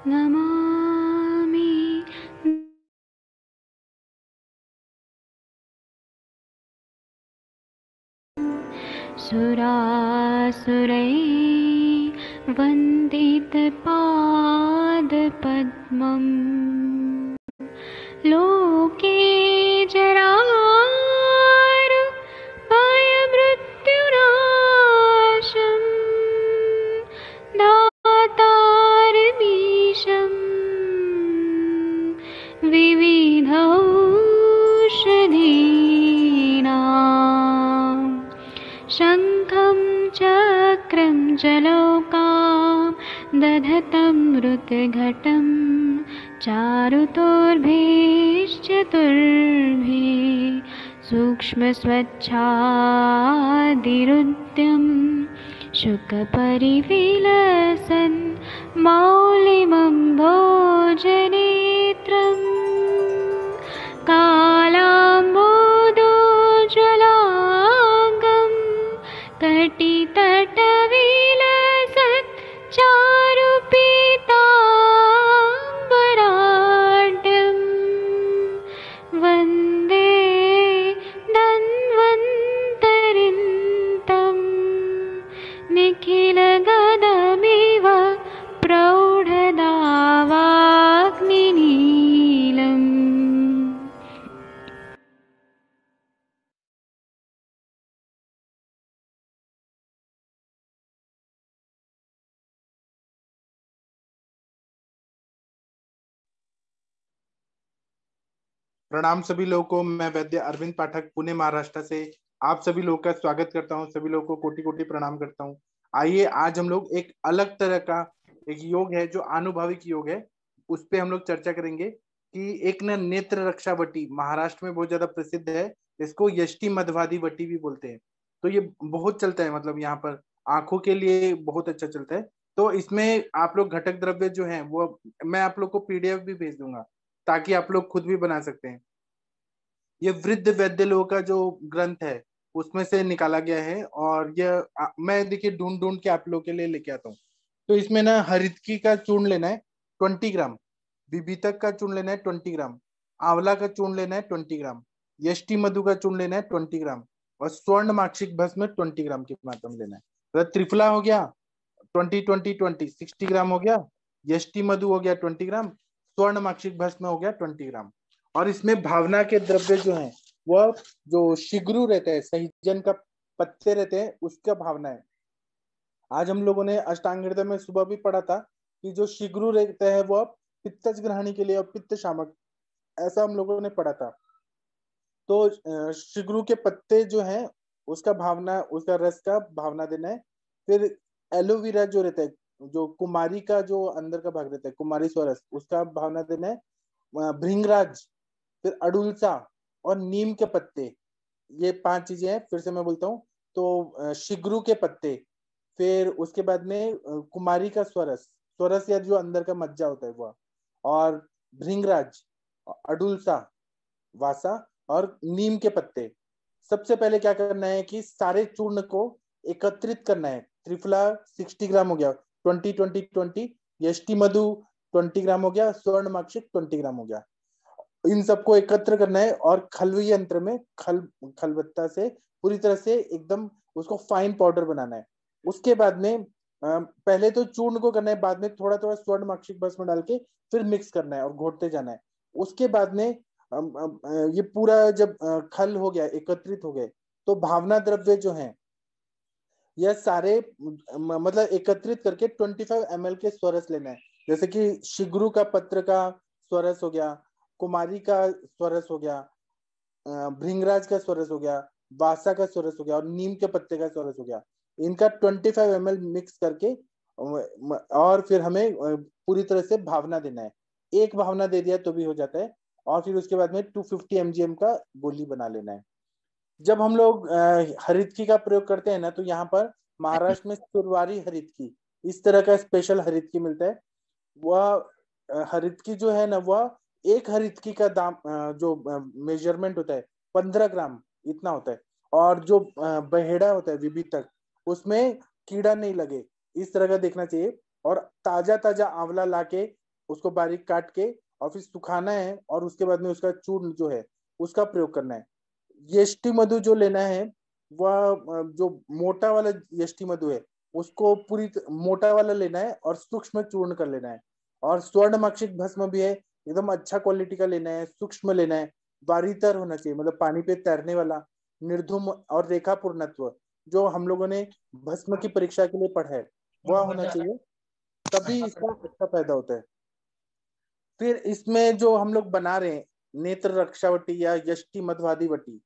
नमामि सुरासुरैः वन्दितपादपद्मम् लोके जरामृत्युनाशं दातारमीशं विविधौषधीनां शङ्खं चक्रं जलौकां दधतं मृतघटं चारुतोर्भिश्चतुर्भिः सूक्ष्मस्वच्छादिरुद्यं शुकपरिविलसन् मौलिमम्भोजनेत्रं कालाम्बोदोज्ज्वलाङ्गं कटितटविलसत् चारुपीताम्बराढ्यं वन्दे धन्वन्तरिन्तं निखिलगदमिव प्रौढदावाग्निनीलम्। प्रणाम सभी लोगों को। मैं वैद्य अरविंद पाठक पुणे महाराष्ट्र से आप सभी लोगों का स्वागत करता हूं। सभी लोगों को कोटि कोटि प्रणाम करता हूं। आइए आज हम लोग एक अलग तरह का एक योग है जो आनुभाविक योग है, उस पे हम लोग चर्चा करेंगे कि एक न नेत्र रक्षा वटी महाराष्ट्र में बहुत ज्यादा प्रसिद्ध है। इसको यष्टि मधवादी वटी भी बोलते हैं। तो ये बहुत चलता है, मतलब यहाँ पर आंखों के लिए बहुत अच्छा चलता है। तो इसमें आप लोग घटक द्रव्य जो है वो मैं आप लोग को पीडीएफ भी भेज दूंगा ताकि आप लोग खुद भी बना सकते हैं। ये वृद्ध वैद्य लोगों का जो ग्रंथ है उसमें से निकाला गया है, और मैं देखिए ढूंढ ढूंढ के आप लोग के लिए लेके आता हूँ। तो इसमें ना हरितकी का चूर्ण लेना है 20 ग्राम, विभीतक का चूर्ण लेना है 20 ग्राम, आंवला का चूर्ण लेना है 20 ग्राम, यष्टि मधु का चूर्ण लेना है 20 ग्राम, और स्वर्ण माक्षिक भस्म 20 ग्राम की मात्रा में लेना है। तो त्रिफला हो गया 20 20 20 60 ग्राम हो गया, यष्टि मधु हो गया 20 ग्राम, स्वर्ण माक्षिक भस्म हो गया 20 ग्राम। और इसमें भावना के द्रव्य जो है वह जो शिग्रू रहता है, सहीजन का पत्ते रहते हैं, उसका भावना है। आज हम लोगों ने अष्टांग हृदय में सुबह भी पढ़ा था कि जो शिग्रू रहता है वह पित्तज ग्रहणी के लिए और पित्त शामक, ऐसा हम लोगों ने पढ़ा था। तो शिग्रू के पत्ते जो है उसका भावना, उसका रस का भावना देना है। फिर एलोवेरा जो रहता है, जो कुमारी का जो अंदर का भाग रहता है, कुमारी स्वरस, उसका भावना देना है। भृंगराज, फिर अडुलसा और नीम के पत्ते, ये 5 चीजें हैं। फिर से मैं बोलता हूँ। तो शिग्रू के पत्ते, फिर उसके बाद में कुमारी का स्वरस, स्वरस या जो अंदर का मज्जा होता है वह, और भृंगराज, अडुलसा, वासा और नीम के पत्ते। सबसे पहले क्या करना है कि सारे चूर्ण को एकत्रित करना है। त्रिफला 60 ग्राम हो गया, 20 20 20, यष्टि मधु 20 ग्राम हो गया, स्वर्ण माक्षिक 20 ग्राम हो गया। इन सबको एकत्र करना है और खलवी यंत्र में खलबत्ता से पूरी तरह से एकदम उसको फाइन पाउडर बनाना है। उसके बाद में पहले तो चूर्ण को करना है, बाद में थोड़ा थोड़ा स्वर्ण माक्षिक भस्म डाल के फिर मिक्स करना है और घोटते जाना है। उसके बाद में ये पूरा जब खल हो गया, एकत्रित हो गए, तो भावना द्रव्य जो है यह सारे मतलब एकत्रित करके 25 ml के स्वरस लेना है। जैसे कि शिग्रू का पत्र का स्वरस हो गया, कुमारी का स्वरस हो गया, भृंगराज का स्वरस हो गया, वासा का स्वरस हो गया और नीम के पत्ते का स्वरस हो गया। इनका 25 ml मिक्स करके और फिर हमें पूरी तरह से भावना देना है। एक भावना दे दिया तो भी हो जाता है। और फिर उसके बाद में 250 mgm का गोली बना लेना है। जब हम लोग हरितकी का प्रयोग करते हैं ना, तो यहाँ पर महाराष्ट्र में सुरवारी हरितकी, इस तरह का स्पेशल हरितकी मिलता है। वह हरितकी जो है ना, वह एक हरितकी का दाम जो मेजरमेंट होता है 15 ग्राम इतना होता है। और जो बहेड़ा होता है विभीतक, उसमें कीड़ा नहीं लगे, इस तरह का देखना चाहिए। और ताजा ताजा आंवला लाके उसको बारीक काट के और फिर सुखाना है और उसके बाद में उसका चूर्ण जो है उसका प्रयोग करना है। यष्टि मधु जो लेना है वह जो मोटा वाला यष्टि मधु है उसको मोटा वाला लेना है और सूक्ष्म चूर्ण कर लेना है। और स्वर्ण माक्षिक भस्म भी है, एकदम अच्छा क्वालिटी का लेना है, सूक्ष्म लेना है, बारीतर होना चाहिए, मतलब पानी पे तैरने वाला, निर्धुम और रेखा पूर्णत्व जो हम लोगों ने भस्म की परीक्षा के लिए पढ़ा है वह होना चाहिए, तभी इसका अच्छा फायदा होता है। फिर इसमें जो हम लोग बना रहे हैं नेत्र रक्षावटी या यष्टि मध्वादि वटी,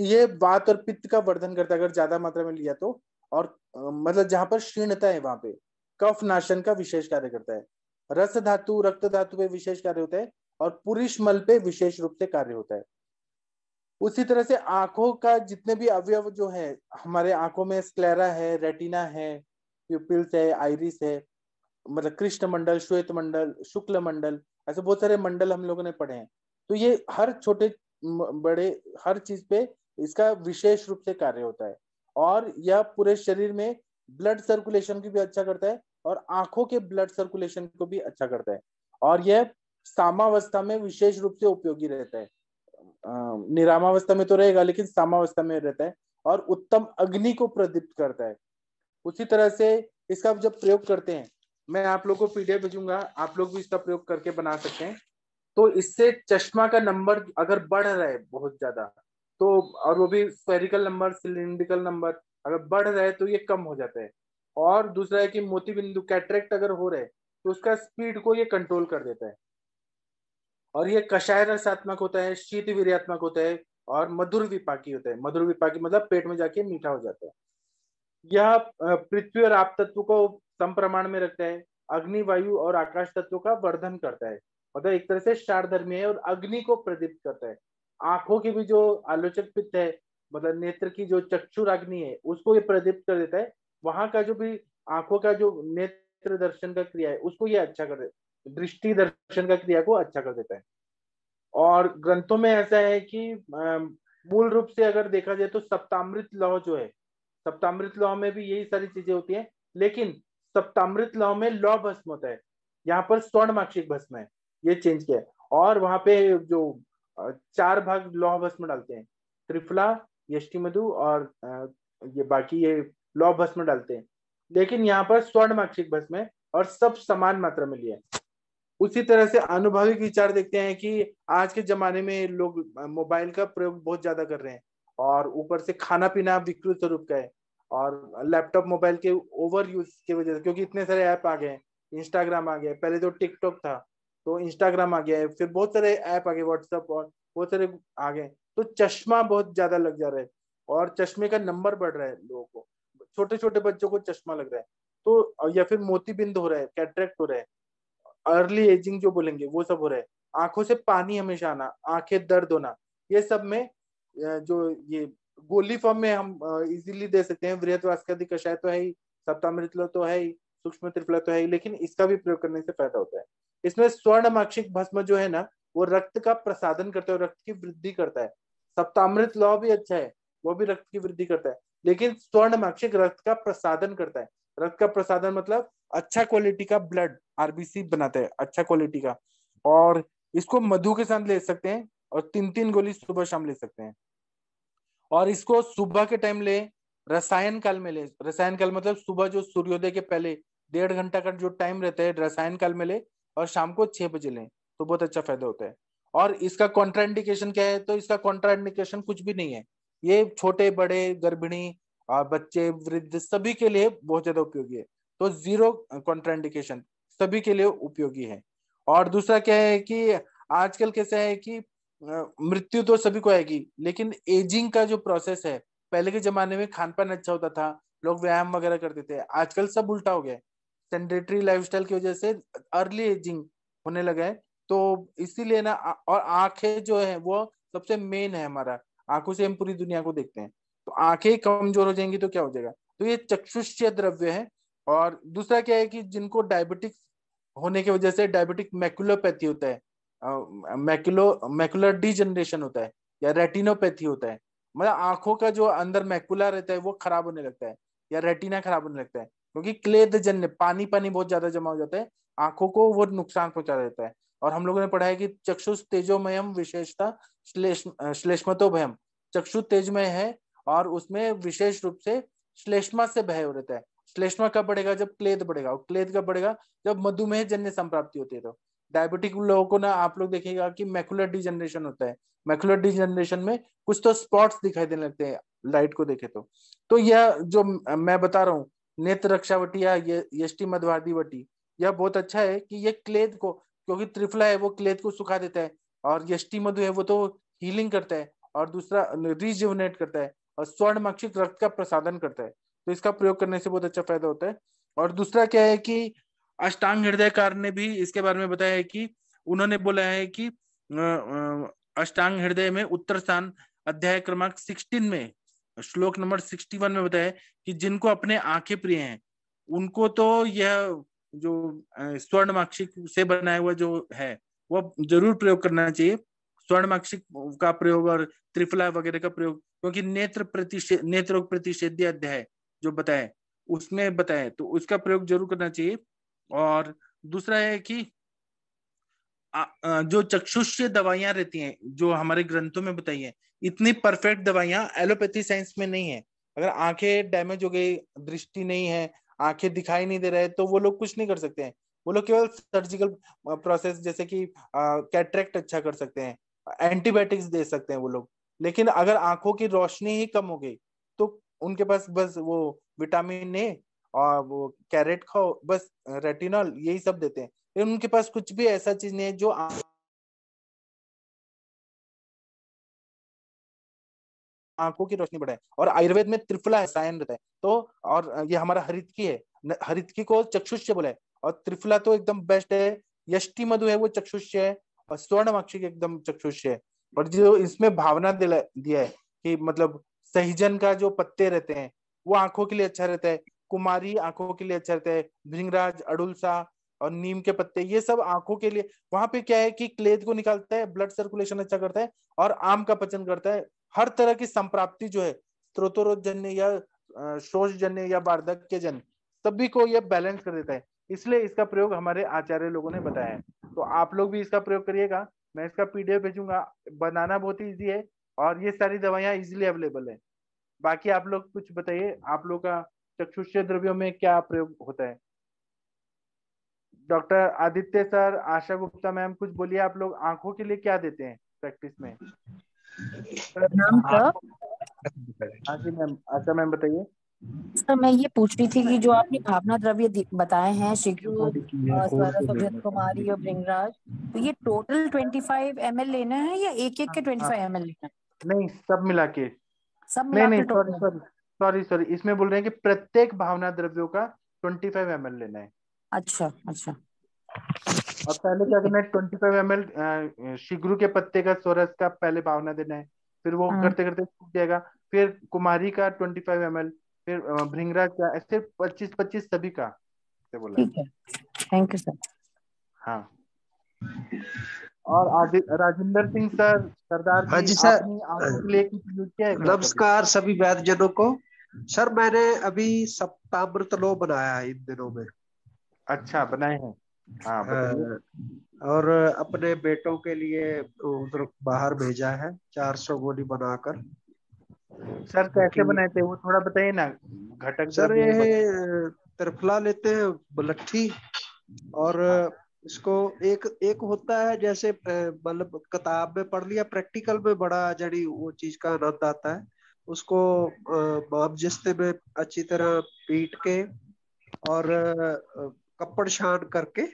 ये वात और पित्त का वर्धन करता है अगर ज्यादा मात्रा में लिया तो। और मतलब जहां पर क्षीणता है वहां पे कफ नाशन का विशेष कार्य करता है। रस धातु रक्त धातु पे विशेष कार्य होता है और पुरुष मल पे विशेष रूप से कार्य होता है। उसी तरह से आंखों का जितने भी अवयव जो है, हमारे आंखों में स्क्लेरा है, रेटिना है, प्यूपिल्स है, आइरिस है, मतलब कृष्ण मंडल, श्वेत मंडल, शुक्ल मंडल, ऐसे बहुत सारे मंडल हम लोगों ने पढ़े हैं। तो ये हर छोटे बड़े हर चीज पे इसका विशेष रूप से कार्य होता है। और यह पूरे शरीर में ब्लड सर्कुलेशन की भी अच्छा करता है और आंखों के ब्लड सर्कुलेशन को भी अच्छा करता है। और यह सामावस्था में विशेष रूप से उपयोगी रहता है। निरामावस्था में तो रहेगा लेकिन सामावस्था में रहता है और उत्तम अग्नि को प्रदीप्त करता है। उसी तरह से इसका जब प्रयोग करते हैं, मैं आप लोग को पीडीएफ भेजूंगा, आप लोग भी इसका प्रयोग करके बना सकते हैं। तो इससे चश्मा का नंबर अगर बढ़ रहा है बहुत ज्यादा तो, और वो भी स्फेरिकल नंबर, सिलिंड्रिकल नंबर अगर बढ़ रहा है तो ये कम हो जाता है। और दूसरा है कि मोती बिंदु कैटरेक्ट अगर हो रहा है तो उसका स्पीड को ये कंट्रोल कर देता है। और ये कषाय रसात्मक होता है, शीत वीर्यात्मक होता है और मधुर विपाकी होता है। मधुर विपाकी मतलब पेट में जाके मीठा हो जाता है। यह पृथ्वी और आप तत्व को सम प्रमाण में रखता है, अग्नि वायु और आकाश तत्व का वर्धन करता है, मतलब एक तरह से सारधर्मी है और अग्नि को प्रदीप्त करता है। आंखों की भी जो आलोचक पित्त है, मतलब नेत्र की जो चक्षुराग्नि है उसको ये प्रदीप्त कर देता है। वहां का जो भी आंखों का जो नेत्र दर्शन का क्रिया है उसको ये अच्छा कर देता है, दृष्टि दर्शन का क्रिया को अच्छा कर देता है। और ग्रंथों में ऐसा है कि मूल रूप से अगर देखा जाए तो सप्तामृत लौह जो है, सप्तामृत लौह में भी यही सारी चीजें होती हैं, लेकिन सप्तामृत लौह में लौह भस्म होता है, यहाँ पर स्वर्ण माक्षिक भस्म है, ये चेंज किया है। और वहां पे जो 4 भाग लौह भस्म डालते हैं, त्रिफला, यष्टि मधु और ये बाकी ये लौह भस्म डालते हैं, लेकिन यहाँ पर स्वर्ण माक्षिक भस्म है और सब समान मात्रा में लिया है। उसी तरह से आनुभविक विचार देखते हैं कि आज के जमाने में लोग मोबाइल का प्रयोग बहुत ज्यादा कर रहे हैं और ऊपर से खाना पीना विकृत स्वरूप का है और लैपटॉप मोबाइल के ओवर यूज की वजह से, क्योंकि इतने सारे ऐप आ गए हैं, इंस्टाग्राम आ गया, पहले तो टिकटॉक था तो इंस्टाग्राम आ गया है, फिर बहुत सारे ऐप आ गए, व्हाट्सएप और बहुत सारे आ गए, तो चश्मा बहुत ज्यादा लग जा रहा है और चश्मे का नंबर बढ़ रहा है लोगों को, छोटे छोटे बच्चों को चश्मा लग रहा है, तो या फिर मोतीबिंद हो रहा है, कैटरेक्ट हो रहा है, अर्ली एजिंग जो बोलेंगे वो सब हो रहा है, आंखों से पानी हमेशा आना, आंखें दर्द होना, ये सब में जो ये गोली फॉर्म में हम इजीली दे सकते हैं। वृहदवास्कधि कषाय तो है ही, सप्तामृत तो है ही, सूक्ष्म त्रिफला तो है ही, लेकिन इसका भी प्रयोग करने से फायदा होता है। इसमें स्वर्ण माक्षिक भस्म जो है ना वो रक्त का प्रसादन करता है, रक्त की वृद्धि करता है। सप्तामृत लौह भी अच्छा है, वो भी रक्त की वृद्धि करता है, लेकिन स्वर्ण माक्षिक रक्त का प्रसादन करता है। रक्त का प्रसादन मतलब अच्छा क्वालिटी का ब्लड आरबीसी बनाता है, अच्छा क्वालिटी का। और इसको मधु के साथ ले सकते हैं और 3-3 गोली सुबह शाम ले सकते हैं। और इसको सुबह के टाइम ले, रसायन काल में ले, रसायन काल मतलब सुबह जो सूर्योदय के पहले 1.5 घंटा का जो टाइम रहता है रसायन काल में ले, और शाम को 6 बजे ले, तो बहुत अच्छा फायदा होता है। और इसका कॉन्ट्राइंडिकेशन क्या है, तो इसका कॉन्ट्राइंडिकेशन कुछ भी नहीं है, ये छोटे बड़े गर्भिणी और बच्चे वृद्ध सभी के लिए बहुत ज्यादा उपयोगी है, तो जीरो कॉन्ट्राइंडिकेशन, सभी के लिए उपयोगी है। और दूसरा क्या है कि आजकल कैसा है कि मृत्यु तो सभी को आएगी, लेकिन एजिंग का जो प्रोसेस है, पहले के जमाने में खान पान अच्छा होता था, लोग व्यायाम वगैरह करते थे, आजकल सब उल्टा हो गया है, सेडेंटरी लाइफस्टाइल की वजह से अर्ली एजिंग होने लगा है। तो इसीलिए ना और आंखें जो है वो सबसे मेन है हमारा, आंखों से हम पूरी दुनिया को देखते हैं, तो आंखें कमजोर हो जाएंगी तो क्या हो जाएगा, तो ये चक्षुष्य द्रव्य है। और दूसरा क्या है कि जिनको डायबिटिक्स होने की वजह से डायबिटिक मैकुलोपैथी होता है, मैकुलर डिजनरेशन होता है या रेटिनोपैथी होता है, मतलब आंखों का जो अंदर मैकुला रहता है वो खराब होने लगता है या रेटिना खराब होने लगता है, क्योंकि क्लेद जन्य पानी पानी बहुत ज्यादा जमा हो जाता है, आंखों को वो नुकसान पहुंचा देता है। और हम लोगों ने पढ़ा है कि चक्षुष तेजोमयम विशेषता श्लेष्मतो, चक्षु तेजमय है और उसमें विशेष रूप से श्लेष्मा से भय हो रहता है। श्लेष्मा कब बढ़ेगा? जब क्लेद बढ़ेगा। और क्लेद कब बढ़ेगा? जब मधुमेह जन्य संप्राप्ति होती है। तो डायबिटिक लोगों को ना आप लोग देखिएगा कि मैकुलर डिजनरेशन होता है। मैकुलर डिजनरेशन में कुछ तो स्पॉट्स दिखाई देने लगते हैं लाइट को देखे तो यह जो मैं बता रहा हूँ नेत्र रक्षावटी या यष्टि मध्यवादी, यह बहुत अच्छा है कि ये क्लेद को, क्योंकि त्रिफला है वो क्लेद को सुखा देता है, और यष्टि मधु है वो तो हीलिंग करता है, और दूसरा रिजुवनेट करता है, और स्वर्ण माक्षिक रक्त का प्रसादन करता है। तो इसका प्रयोग करने से बहुत अच्छा फायदा होता है। और दूसरा क्या है कि अष्टांग हृदयकार ने भी इसके बारे में बताया है कि उन्होंने बोला है कि अष्टांग हृदय में उत्तर स्थान अध्याय क्रमांक 16 में श्लोक नंबर 61 में बताया है कि जिनको अपने आंखें प्रिय हैं उनको तो यह जो स्वर्णमाक्षिक से बनाया हुआ जो है वो जरूर प्रयोग करना चाहिए। स्वर्णमाक्षिक का प्रयोग और त्रिफला वगैरह का प्रयोग, क्योंकि नेत्र प्रतिषेध्य अध्याय जो बताए उसमें बताए तो उसका प्रयोग जरूर करना चाहिए। और दूसरा है कि जो चक्षुष्य दवाइयां रहती हैं जो हमारे ग्रंथों में बताई है, इतनी परफेक्ट दवाइयां एलोपैथी साइंस में नहीं है। अगर आंखें डैमेज हो गई, दृष्टि नहीं है, आंखें दिखाई नहीं दे रहे, तो वो लोग कुछ नहीं कर सकते हैं। वो लोग केवल सर्जिकल प्रोसेस जैसे कि कैटरेक्ट अच्छा कर सकते हैं, एंटीबायोटिक्स दे सकते हैं वो लोग। लेकिन अगर आंखों की रोशनी ही कम हो गई तो उनके पास बस वो विटामिन ए और वो कैरेट खाओ, बस रेटिनॉल, यही सब देते हैं। लेकिन उनके पास कुछ भी ऐसा चीज नहीं है जो आंखों की रोशनी बढ़ाए। और आयुर्वेद में त्रिफला है, सायन रहता है। तो और ये हमारा हरितकी है, हरितकी को चक्षुष्य बोला है, और त्रिफला तो एकदम बेस्ट है। यष्टि मधु है वो चक्षुष्य है, और स्वर्णमाक्षिक एकदम चक्षुष्य है। और जो इसमें भावना दिया है कि मतलब सहजन का जो पत्ते रहते हैं वो आंखों के लिए अच्छा रहता है, कुमारी आंखों के लिए अच्छा रहता है, भृंगराज, अड़ुलसा और नीम के पत्ते, ये सब आंखों के लिए। वहां पे क्या है कि क्लेद को निकालता है, ब्लड सर्कुलेशन अच्छा करता है, और आम का पचन करता है। हर तरह की संप्राप्ति जो है स्त्रोतरोजन्य या शोषजन्य या वार्धक्य जन्य, सभी को यह बैलेंस कर देता है। इसलिए इसका प्रयोग हमारे आचार्य लोगों ने बताया है। तो आप लोग भी इसका प्रयोग करिएगा। मैं इसका पीडीएफ भेजूंगा, बनाना बहुत ही इजी है, और ये सारी दवाइयां इजीली अवेलेबल है। बाकी आप लोग कुछ बताइए, आप लोग का चक्षुष्य द्रव्यों में क्या प्रयोग होता है? डॉक्टर आदित्य सर, आशा गुप्ता मैम, कुछ बोलिए, आप लोग आंखों के लिए क्या देते हैं प्रैक्टिस में? प्रणाम सर। हाँ जी मैम, आशा मैम बताइए। सर मैं ये पूछ रही थी कि जो आपने भावना द्रव्य बताए हैं, शिग्रू, स्वरसोभित, कुमारी और भृंगराज, तो ये टोटल 25 ml लेना है या एक एक के 25 ml लेना है? नहीं, सब मिला के। सब नहीं मिला नहीं, के sorry total? Sorry sorry sorry, इसमें बोल रहे हैं कि प्रत्येक भावना द्रव्यों का 25 ml लेना है। अच्छा अच्छा, और पहले क्या ठीक है। करना है, 25 ml शिगरू के पत्ते का सोरस का पहले भावना देना है, फिर वो हाँ, करते करते सूख जाएगा। फिर कुमारी का 25 ml, फिर भृंगराज का, ऐसे 25-25 सभी का से बोला है। ठीक है, थैंक यू सर। हाँ। और आदि राजेंद्र सिंह सर, सरदार हाँ जी, जी सर। आपने आंखों के लिए कुछ यूज किया है क्या कभी? नमस्कार सभी वैद्यजनों को। सर मैंने अभी सप्तामृतलो बनाया है इन दिनों में। अच्छा, बनाए हैं? हाँ बताइए। और अपने बेटों के लिए उधर बाहर भेजा है 400 गोली बनाकर। सर कैसे क्योंकि बनाए थे वो थोड़ा बताइए ना, घटक सर द्रव्य वगैरह। ये त्रिफला लेते हैं, बलट्ठी, और हाँ इसको एक एक होता है जैसे मतलब किताब में पढ़ लिया, प्रैक्टिकल में बड़ा जड़ी वो चीज का आनंद आता है। उसको माप जिस्ते में अच्छी तरह पीट के और कपड़ छान करके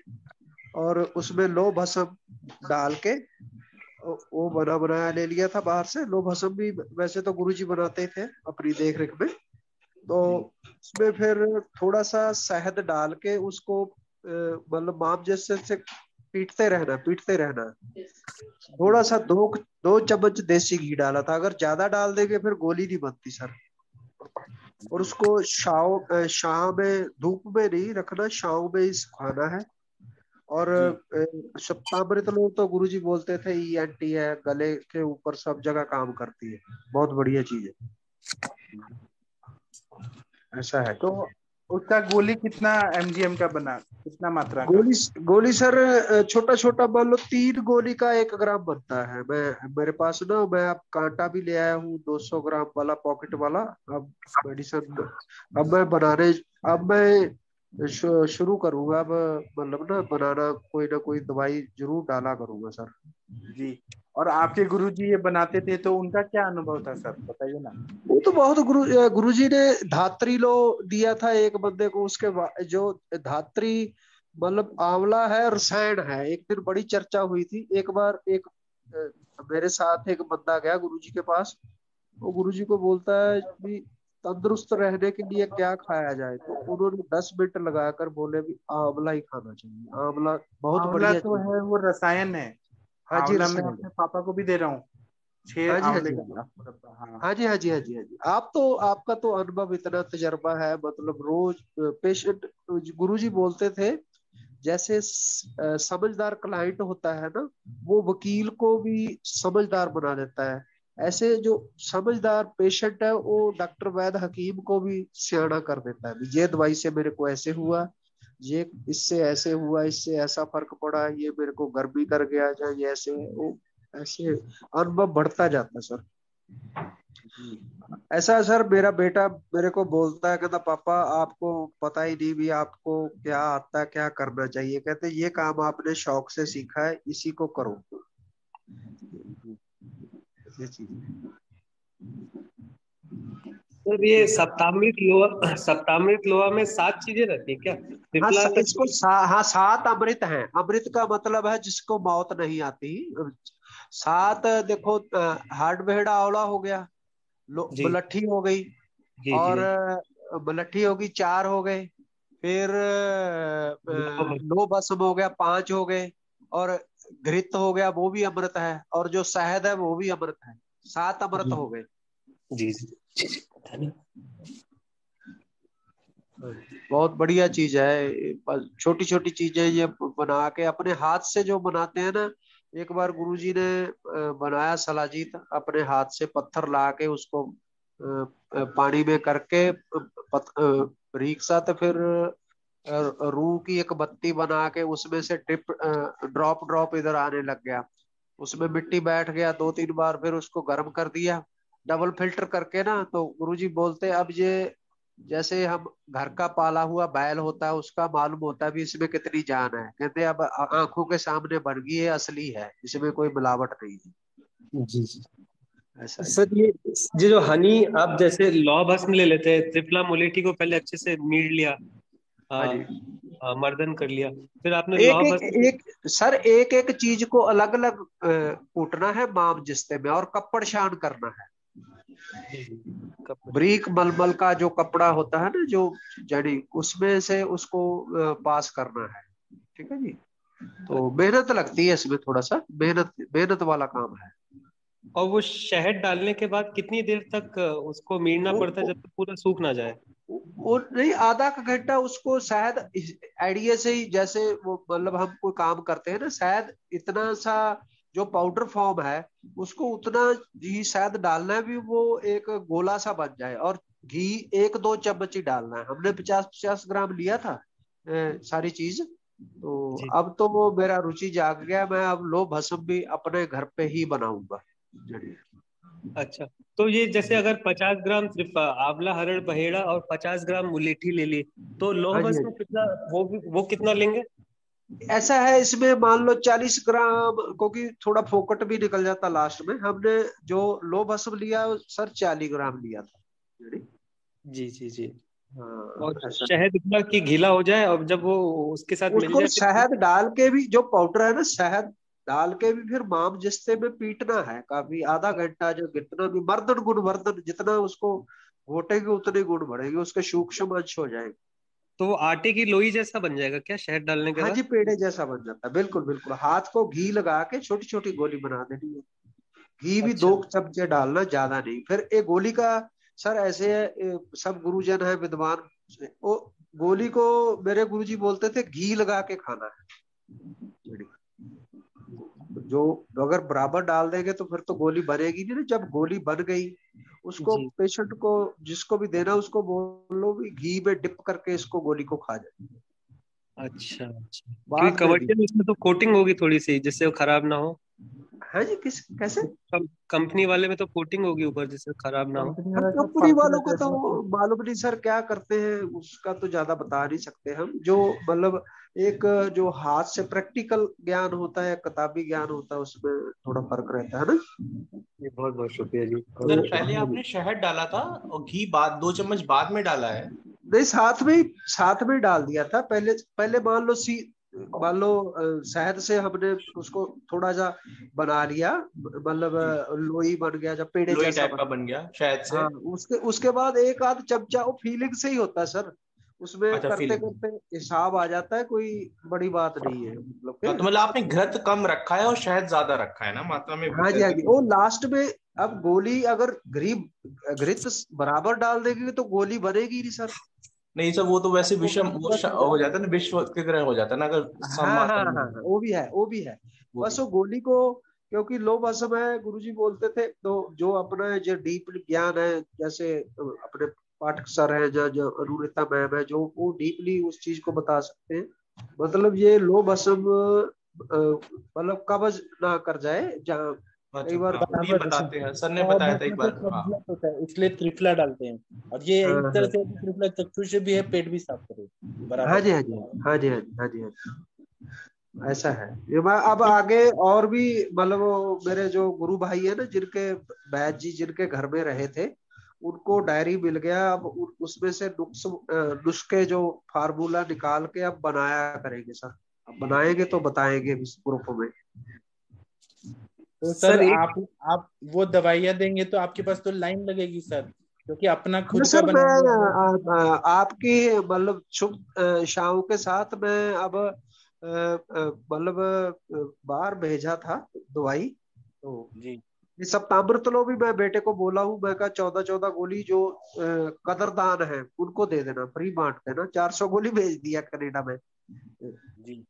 और उसमें लो भस्म डाल के वो बना बनाया ले लिया था बाहर से। लो भस्म भी वैसे तो गुरुजी बनाते थे अपनी देख रेख में। तो उसमें फिर थोड़ा सा शहद डाल के उसको मतलब माप जैसे से पीटते रहना। थोड़ा सा दो चम्मच देसी घी डाला था, अगर ज्यादा डाल देंगे फिर गोली नहीं बनती सर। और उसको शाम में धूप में नहीं रखना, शाम में ही सुखाना है। और जी। सप्तामृत लोग तो गुरुजी बोलते थे ENT है, गले के ऊपर सब जगह काम करती है, बहुत बढ़िया चीज है। ऐसा है। तो उसका गोली कितना MGM का बना, कितना मात्रा का? गोली सर छोटा छोटा मान लो 3 गोली का 1 ग्राम बनता है। मैं मेरे पास ना, मैं अब कांटा भी ले आया हूँ 200 ग्राम वाला पॉकेट वाला। अब मेडिसिन अब मैं बनाने, अब मैं शुरू करूंगा अब, मतलब ना बनाना, कोई ना कोई दवाई जरूर डाला करूंगा सर। जी। और आपके गुरुजी ये बनाते थे तो उनका क्या अनुभव था सर, बताइए ना। वो तो बहुत गुरुजी ने धात्री लो दिया था एक बंदे को। उसके जो धात्री मतलब आंवला है, रसायन है। एक दिन बड़ी चर्चा हुई थी। एक बार एक मेरे साथ एक बंदा गया गुरुजी के पास। वो गुरुजी को बोलता है कि तंदुरुस्त रहने के लिए क्या खाया जाए, तो उन्होंने 10 मिनट लगाकर बोले भी आंवला ही खाना चाहिए। आंवला बहुत आंवला बढ़िया तो चीज। है, वो रसायन है। हाँ जी, आंवला मैं रसायन। अपने पापा को भी दे रहा हूँ, 6 हाँ जी, हाँ आंवले जी, का हाँ जी, मुरब्बा। हाँ। हाँ जी, हाँ जी, हाँ जी, हाँ जी। आप तो, आपका तो अनुभव, इतना तजर्बा है, मतलब रोज पेशेंट, गुरुजी बोलते थे जैसे समझदार क्लाइंट होता है ना, वो वकील को भी समझदार बना देता है। ऐसे जो समझदार पेशेंट है, वो डॉक्टर वैद हकीम को भी सियाना कर देता है। ये दवाई से मेरे को ऐसे हुआ, ये इससे ऐसे हुआ, इससे ऐसा फर्क पड़ा, ये मेरे को गर्मी कर गया, या ये ऐसे वो ऐसे अनुभव बढ़ता जाता है सर। जी। ऐसा सर, मेरा बेटा मेरे को बोलता है, कहता पापा आपको पता ही नहीं भी आपको क्या आता है, क्या करना चाहिए। कहते ये काम आपने शौक से सीखा है, इसी को करो। ये चीज है। सर ये सप्तामृत लोहा में 7 चीजें रहती है क्या? हाँ त्रिफला तक? इसको हाँ 7 अमृत हैं। अमृत का मतलब है जिसको मौत नहीं आती। 7 देखो, हार्डवेयर आंवला हो गया, जी मलट्ठी हो गई, जी जी और जी। मलट्ठी होगी, 4 हो गए। फिर लो भस्म हो गया, 5 हो गए। और घृत हो गया, वो भी अमृत है। और जो शहद है वो भी अमृत है। 7 अमृत जी हो गए। जी जी जी, जी, पता नहीं। बहुत बढ़िया चीज है। छोटी छोटी चीजें ये बना के अपने हाथ से जो बनाते हैं ना। एक बार गुरुजी ने बनाया सलाजीत अपने हाथ से, पत्थर ला के उसको पानी में करके बारीक सा, तो फिर रूह की एक बत्ती बना के उसमें से ड्रिप ड्रॉप ड्रॉप इधर आने लग गया। उसमें मिट्टी बैठ गया 2-3 बार, फिर उसको गर्म कर दिया डबल फिल्टर करके ना। तो गुरुजी बोलते अब ये जैसे हम घर का पाला हुआ बैल होता है, उसका मालूम होता है भी इसमें कितनी जान है। कहते अब आंखों के सामने बन गई है, असली है, इसमें कोई मिलावट नहीं है। जी जी। ऐसा है। सर ये जो हनी आप जैसे लौह भस्म ले लेते हैं, त्रिफला मुलेठी को पहले अच्छे से मीड लिया, हाँ जी। मर्दन कर लिया, फिर आपने एक लौह एक भस्म। एक सर, एक एक चीज को अलग अलग कूटना है माम जिस्ते में, और कपड़ शान करना है। जी जी। कब? ब्रीक मलमल का जो कपड़ा होता है ना, जो जड़ी, उसमें से उसको पास करना है। ठीक है जी। तो मेहनत लगती है इसमें, थोड़ा सा मेहनत मेहनत वाला काम है। और वो शहद डालने के बाद कितनी देर तक उसको मीड़ना वो पड़ता है जब तक पूरा सूख ना जाए? वो नहीं, आधा का घंटा उसको शायद आइडिया से ही, जैसे वो मतलब हम कोई काम करते हैं ना, शायद इतना सा जो पाउडर फॉर्म है, उसको उतना ही शायद डालना है भी, वो एक गोला सा बन जाए। और घी 1-2 चम्मच ही डालना है। हमने 50-50 ग्राम लिया था सारी चीज। तो जी। अब तो वो मेरा रुचि जाग गया। मैं अब लो भस्म भी अपने घर पे ही बनाऊंगा। अच्छा, तो ये जैसे अगर 50 ग्राम सिर्फ आंवला हरड़ पहेड़ा और 50 ग्राम मुलेठी ले ली, तो लौह हाँ जी, हाँ भस्म जी। कितना, वो कितना लेंगे? ऐसा है, इसमें मान लो 40 ग्राम, क्योंकि थोड़ा फोकट भी निकल जाता लास्ट में। हमने जो लो भस्म लिया सर 40 ग्राम लिया था। जी जी जी। हाँ और ऐसा। शहद इतना कि गीला हो जाए, और जब वो उसके साथ मिल उसको जाए फिर? शहद डाल के भी, जो पाउडर है ना, शहद डाल के भी फिर माम जिस्ते में पीटना है काफी, आधा घंटा। जो जितना भी मर्दन गुण वर्धन, जितना उसको घोटेंगे उतने गुण बढ़ेंगे, उसके सूक्ष्म अंश हो जाएंगे। तो वो आटे की लोई जैसा बन जाएगा क्या शहद डालने के हाँ बाद? जी, पेड़े जैसा बन जाता है। बिल्कुल बिल्कुल। हाथ को घी लगा के छोटी छोटी गोली बना देनी है। घी भी अच्छा। 2 चमचे डालना, ज्यादा नहीं। फिर एक गोली का सर ऐसे है, सब गुरुजन है विद्वान, वो गोली को मेरे गुरुजी बोलते थे घी लगा के खाना है। जो अगर बराबर डाल देंगे तो फिर तो गोली बनेगी नहीं ना। जब गोली बन गई, उसको जी। पेशेंट को जिसको भी देना उसको बोलो भी घी में डिप करके इसको गोली को खा जाए, अच्छा अच्छा, क्योंकि बाद में भी। कवर्टियन इसमें तो कोटिंग होगी थोड़ी सी, जिससे वो खराब ना हो। है जी, किस कैसे? कंपनी वाले में तो कोटिंग होगी ऊपर, जिससे खराब ना हो। कंपनी हम वाला सब कंपनी पर्ची वालों का लगता तो है। मालूम नहीं सर क्या करते हैं, उसका तो ज्यादा बता नहीं सकते हम। जो मतलब एक जो हाथ से प्रैक्टिकल ज्ञान होता है, किताबी ज्ञान होता है, उसमें थोड़ा फर्क रहता है ना। जी, बहुत बहुत शुक्रिया जी। सर तो पहले हाँ जी। आपने शहद डाला था और घी बाद 2 चम्मच बाद में डाला है। नहीं, साथ में ही डाल दिया था। पहले पहले मान लो शहद से हमने उसको थोड़ा सा बना लिया, मतलब जी, लोई बन गया, जब पेड़े लोई जैसा टाइप का बन बन गया शहद से। हाँ, उसके बाद एक आध चमचा, वो फीलिंग से ही होता है सर, उसमें अच्छा, करते फीलिंग। करते हिसाब आ जाता है, कोई बड़ी बात नहीं है मतलब हाँ, के। तो मतलब आपने घृत कम रखा है और शहद ज्यादा रखा है ना मात्रा में। हाँ जी, हाँ जी, वो लास्ट में। अब गोली अगर घृत बराबर डाल देंगे तो गोली बनेगी नहीं सर। नहीं सर, वो तो वैसे वो विषम बस हो जाता है ना, विश्व की तरह हो जाता है ना अगर सम हाँ हाँ मात्रा हाँ में। हाँ, वो भी है, वो भी है। वो बस भी। वो गोली को, क्योंकि लो मौसम है, गुरुजी बोलते थे, तो जो अपना जो डीप ज्ञान है, जैसे अपने पाठक सर है, जो अनुरिता मैम है, जो वो डीपली उस चीज को बता सकते हैं। मतलब ये लो मौसम मतलब कब्ज ना कर जाए, जहाँ अच्छा, कई बार। हाँ वो ये बताते हैं, सर ने बताया था एक बार। हाँ होता है इसलिए त्रिफला डालते हैं, और ये हाँ एक तरह हाँ से त्रिफला चक्षुष भी है, पेट भी साफ करे हाँ बराबर। जी, हाँ जी, हाँ जी, हाँ जी, हाँ जी, हाँ जी, ऐसा है। ये मैं अब आगे और भी, मतलब वो मेरे जो गुरु भाई है ना, जिनके बैद जी जिनके घर में रहे थे, उनको डायरी मिल गया। अब उसमें से नुस्खे जो फार्मूला निकाल के अब बनाया करेंगे सर। अब बनाएंगे तो बताएंगे इस ग्रुप में। तो सर सर एक आप वो दवाइयाँ देंगे तो आपके पास तो लाइन लगेगी सर, क्योंकि अपना हाँ खुद का सर, मैं बनाएंगे वो। आपकी मतलब शुभ शाम के साथ मैं अब मतलब बाहर भेजा था दवाई। तो जी ये सप्तामृत लो भी मैं बेटे को बोला हूँ, मैं कहा 14-14 गोली जो कदरदान है उनको दे देना, फ्री बांट देना। 400 गोली भेज दिया कनाडा में। जी।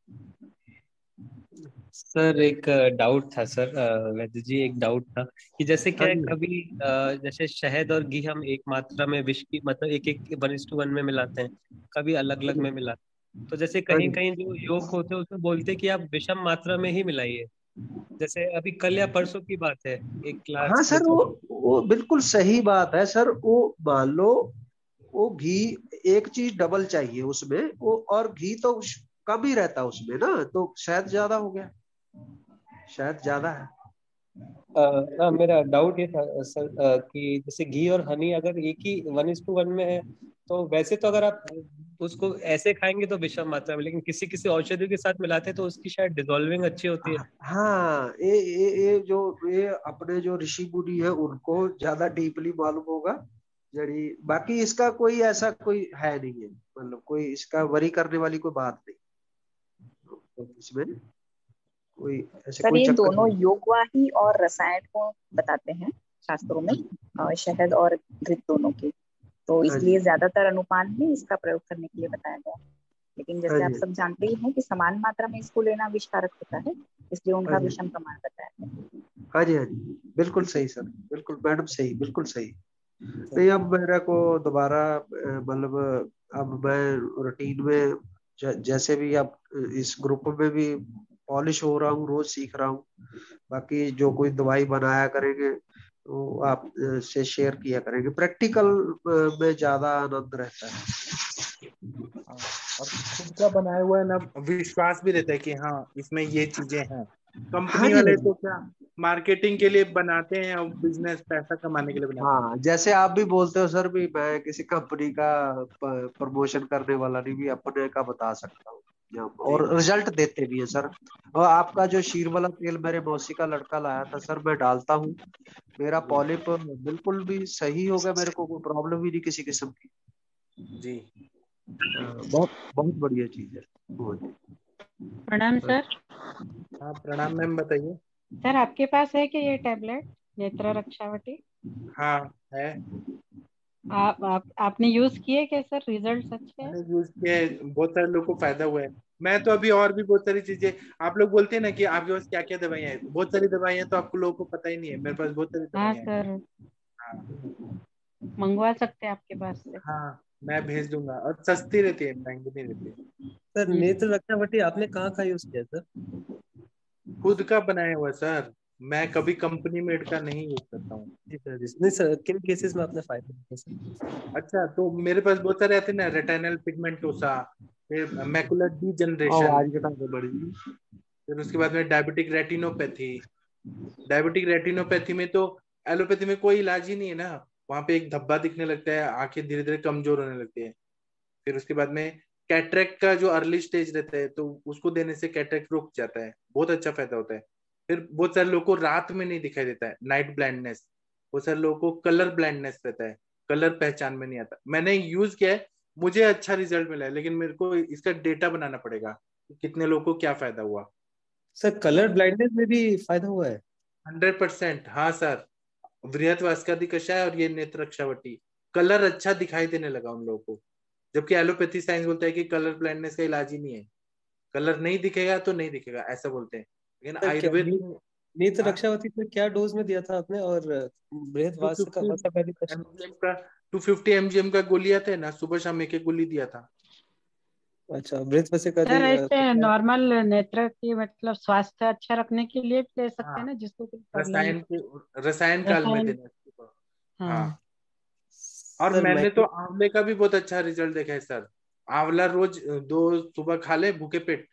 सर एक डाउट था सर, वैद्य जी एक डाउट था कि जैसे हाँ क्या है, जी, कभी जैसे शहद और घी हम एक मात्रा में विष की मतलब एक एक 1:1 में मिलाते हैं, कभी अलग हाँ अलग जी, में मिलाते हैं। तो जैसे हाँ कहीं जी। कहीं जो योग होते हैं उसमें बोलते हैं कि आप विषम मात्रा में ही मिलाइए। जैसे अभी कल या परसों की बात है, एक हाँ क्लास में सर, वो बिल्कुल सही बात है सर। वो मान लो, वो घी, एक चीज डबल चाहिए उसमें, वो और घी तो कम ही रहता उसमें ना, तो शायद ज्यादा हो गया, शायद ज्यादा है। मेरा डाउट ये था सर, कि जैसे घी और हनी अगर एक ही 1:1 में है, तो वैसे तो अगर आप उसको ऐसे खाएंगे तो विषम मात्रा में, लेकिन किसी किसी औषधि के साथ मिलाते हैं तो उसकी शायद डिजोल्विंग अच्छी होती है। हाँ, ये अपने जो ऋषि मुनि है उनको ज्यादा डीपली मालूम होगा। जड़ी बाकी इसका कोई ऐसा कोई है नहीं है, मतलब कोई इसका वरी करने वाली कोई बात नहीं, तो इसमें कोई ऐसे सर कोई ये चक्कर दोनों नहीं। योगवाही और रसायन को बताते हैं शास्त्रों में, शहद और घृत दोनों के, तो हाँ जी, इसलिए ज्यादातर अनुपान में इसका प्रयोग करने के लिए बताया गया है। लेकिन हाँ जैसे आप जी, सब जानते ही हैं कि समान मात्रा में इसको लेना विषकारक होता है, इसलिए हाँ उनका जी, विषम प्रमाण बताया है। हाँ जी, हाँ जी, बिल्कुल सही सर, बिल्कुल मैडम सही, बिल्कुल सही। नहीं, अब मेरे को दोबारा मतलब अब मैं रूटीन में जैसे भी अब इस ग्रुप में भी पॉलिश हो रहा हूँ, रोज सीख रहा हूँ। बाकी जो कोई दवाई बनाया करेंगे तो आप से शेयर किया करेंगे। प्रैक्टिकल में ज्यादा आनंद रहता है। हाँ, और खुद का बनाया हुआ है ना, विश्वास भी रहता है कि हाँ इसमें ये चीजें हैं। हाँ कंपनी जी, हाँ वाले जी, तो क्या मार्केटिंग के लिए बनाते हैं और बिजनेस पैसा कमाने के लिए बनाते हैं। हाँ, जैसे आप भी बोलते हो सर, भी मैं किसी कंपनी का प्रमोशन करने वाला नहीं, भी अपने का बता सकता हूँ, और जी रिजल्ट देते भी है सर। और आपका जो शीर वाला तेल मेरे मौसी का लड़का लाया था सर, मैं डालता हूँ, मेरा जी पॉलिप बिल्कुल भी सही हो गया, मेरे को कोई प्रॉब्लम ही नहीं किसी किस्म की। जी। बहुत बहुत बढ़िया चीज है वो। प्रणाम सर। हाँ प्रणाम मैम, बताइए। सर आपके पास है क्या ये टैबलेट नेत्र रक्षावटी? हाँ है। आपने यूज किए क्या सर? रिजल्ट अच्छे हैं? मैंने यूज किया है, बहुत सारे लोगों को फायदा हुआ है। मैं तो अभी और भी बहुत सारी चीजें, आप लोग बोलते हैं ना कि आपके पास क्या क्या दवाइयाँ हैं, बहुत सारी दवाइयाँ तो आपको लोगों को पता ही नहीं है, मेरे पास बहुत सारी हाँ दवाइयाँ हैं। सर। मंगवा सकते हैं आपके पास से। हाँ मैं भेज दूंगा, और सस्ती रहती है, महंगी नहीं रहती है। सर नेत्र रक्षावटी आपने कहाँ का यूज किया सर? खुद का बनाया हुआ सर, मैं कभी कंपनी मेड का नहीं यूज करता हूँ। जी सर, नहीं सर, किन केसेस में आपने फायदा किया सर? अच्छा, तो मेरे पास बहुत सारे आते हैं ना, रेटिनल पिगमेंटोसा, फिर मैकुलर डीजनरेशन, आवाज घटा दो बड़ी। फिर उसके बाद में डायबिटिक रेटिनोपैथी। डायबिटिक रेटिनोपैथी में तो एलोपैथी में कोई इलाज ही नहीं है ना, वहां पे एक धब्बा दिखने लगता है, आंखें धीरे धीरे कमजोर होने लगती है। फिर उसके बाद में कैटरेक्ट का जो अर्ली स्टेज रहता है तो उसको देने से कैटरेक्ट रुक जाता है, बहुत अच्छा फायदा होता है। फिर बहुत सारे लोगों को रात में नहीं दिखाई देता है, नाइट ब्लाइंडनेस। बहुत सारे लोगों को कलर ब्लाइंडनेस रहता है, कलर पहचान में नहीं आता। मैंने यूज किया है, मुझे अच्छा रिजल्ट मिला है, लेकिन मेरे को इसका डेटा बनाना पड़ेगा कि कितने लोगों को क्या फायदा हुआ। सर कलर ब्लाइंडनेस में भी फायदा हुआ है? 100%, हाँ सर। वृहत वास्कादि कषाय और ये नेत्र रक्षावटी, कलर अच्छा दिखाई देने लगा उन लोगों को। जबकि एलोपैथी साइंस बोलता है कि कलर ब्लाइंडनेस का इलाज ही नहीं है, कलर नहीं दिखेगा तो नहीं दिखेगा, ऐसा बोलते हैं। लेकिन सर क्या आयुर्वेद में नेत्र रक्षावती में क्या डोज में दिया था आपने, और बृहद वास का 250 वासापैथी का? mgm का 250 mgm का गोली आता है ना, सुबह शाम एक एक गोली दिया था। अच्छा, बृहद वासापैथी सर ऐसे नॉर्मल नेत्र की मतलब स्वास्थ्य अच्छा रखने के लिए भी ले सकते हैं हाँ, ना, जिसको कोई प्रॉब्लम। रसायन काल में रसायन। देना। हाँ, हाँ। और सर मैंने तो आंवले का भी बहुत अच्छा रिजल्ट देखा है सर। आंवला रोज 2 सुबह खा ले भूखे पेट,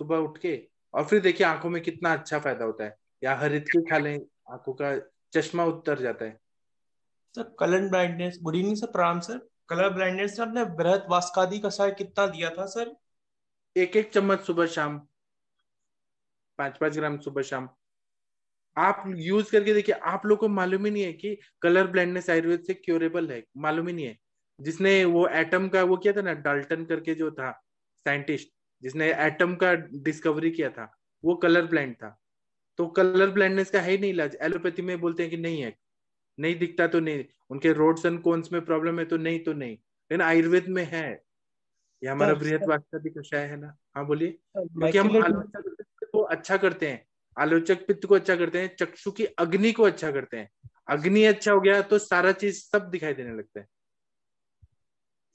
सुबह उठ के, और फिर देखिए आंखों में कितना अच्छा फायदा होता है। या हरित की खा ले, आंखों का चश्मा उतर जाता है। Sir colour blindness, good evening sir, प्रणाम सर। कलर ब्लाइंडनेस में आपने बृहत वास्कादि कषाय कितना दिया था सर? एक एक चम्मच सुबह शाम, 5-5 ग्राम सुबह शाम। आप यूज करके देखिए, आप लोग को मालूम ही नहीं है कि कलर ब्लाइंडनेस आयुर्वेद से क्योरेबल है, मालूम ही नहीं है। जिसने वो एटम का वो किया था ना, डाल्टन करके जो था साइंटिस्ट, जिसने एटम का डिस्कवरी किया था, वो कलर ब्लाइंड था। तो कलर ब्लाइंडनेस का है ही नहीं इलाज। एलोपैथी में बोलते हैं कि नहीं है, नहीं दिखता तो नहीं, उनके रोड्स एंड कोन्स में प्रॉब्लम है तो नहीं तो नहीं, लेकिन आयुर्वेद में है। ये हमारा बृहत वास्कादि कषाय है ना। हाँ बोलिए। क्योंकि हम मैक्युलर आलोचक पित्त को अच्छा करते हैं, आलोचक पित्त को अच्छा करते हैं, चक्षु की अग्नि को अच्छा करते हैं। अग्नि अच्छा हो गया तो सारा चीज सब दिखाई देने लगता है।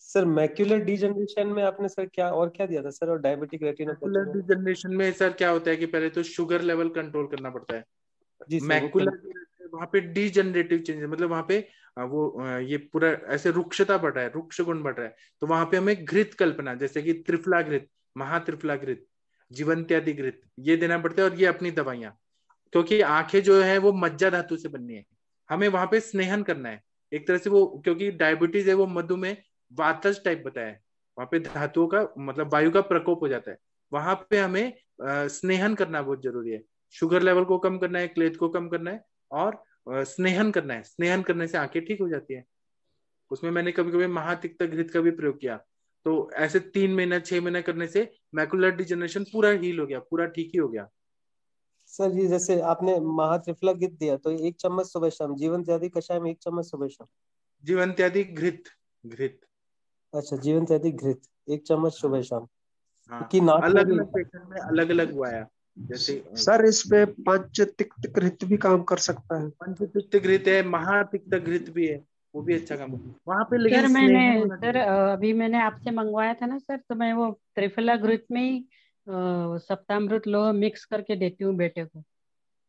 सर मैक्युलर डीजनरेशन में आपने सर क्या और क्या दिया था सर, और डायबिटिक रेटिनोपैथी मैकुलर में? डिजनरेशन में सर क्या होता है कि पहले तो शुगर लेवल कंट्रोल करना पड़ता है। जी सर, वो मैकुलर वहां पे डीजनरेटिव चेंज, मतलब वहां पे ये पूरा ऐसे रुक्षता बढ़ रहा है, रुक्ष गुण बढ़ रहा है, तो वहां पे हमें घृत कल्पना, जैसे कि त्रिफला घृत, महात्रिफला घृत, जीवंत्यादि घृत, ये देना पड़ता है। और ये अपनी दवाइयां, क्योंकि आंखें जो है वो मज्जा धातु से बननी है, हमें वहां पे स्नेहन करना है एक तरह से। वो क्योंकि डायबिटीज है, वो मधुमेह वातज टाइप बताया है, वहां पे धातुओं का मतलब वायु का प्रकोप हो जाता है, वहां पे हमें स्नेहन करना बहुत जरूरी है। शुगर लेवल को कम करना है, क्लेद को कम करना है, और स्नेहन करना है। स्नेहन करने से आंखें ठीक हो जाती है। उसमें मैंने कभी कभी महातिक्त घृत का भी प्रयोग किया। तो ऐसे 3 महीना 6 महीना करने से मैकुलर डिजनरेशन पूरा हील हो गया, पूरा ठीक ही हो गया। सर ये जैसे आपने महात्रिफला गिद्ध दिया तो 1 चम्मच सुबह शाम, जीवन त्यादी कषाय में 1 चम्मच सुबह शाम? जीवंत्यादि घृत, घृत। अच्छा, जीवन त्यादी घृत 1 चम्मच सुबह शाम। हाँ, कि नाक में अलग भी? अलग पेशेंट में अलग अलग हुआ है। जैसे सर इस पे पंच तिक्त घृत भी काम कर सकता है। पंचतिक्त घृत है, महातिक्त घृत भी है, वो भी अच्छा काम है वहां पे, लेकिन सर मैंने स्नेहन होना सर चाहिए। अभी मैंने आपसे मंगवाया था ना सर, तो मैं वो त्रिफला घृत में ही सप्तामृत लोह मिक्स करके देती हूँ बेटे को।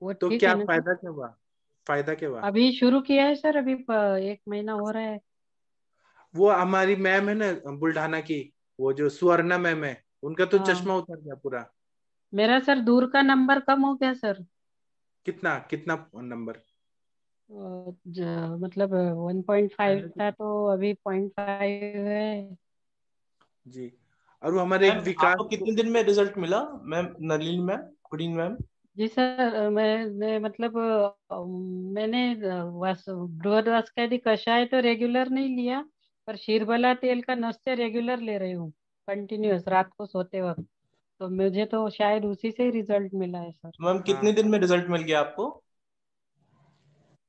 वो तो ठीक है क्या ना सर? फायदा क्या हुआ, फायदा क्या हुआ? अभी शुरू किया है सर, अभी 1 महीना हो रहा है। वो हमारी मैम है ना बुल्ढाना की, वो जो सुवर्णा मैम है, उनका तो हाँ, चश्मा उतर गया पूरा। मेरा सर दूर का नंबर कम हो गया सर। कितना कितना नंबर? मतलब 1.5 था तो अभी 0.5 है। जी। और वो हमारे एक मैम विकास आपको कितने दिन में रिजल्ट मिला? Ma'am Nalini ma'am, good evening ma'am. जी सर, मैंने मतलब मैंने बृहदवास्का यदि कषाय तो रेगुलर नहीं लिया, पर शीरबला तेल का नस्य रेगुलर ले रही हूँ, कंटिन्यूअस रात को सोते वक्त। तो मुझे तो शायद उसी से ही रिजल्ट मिला है सर। मैम कितने हाँ, दिन में रिजल्ट मिल गया आपको?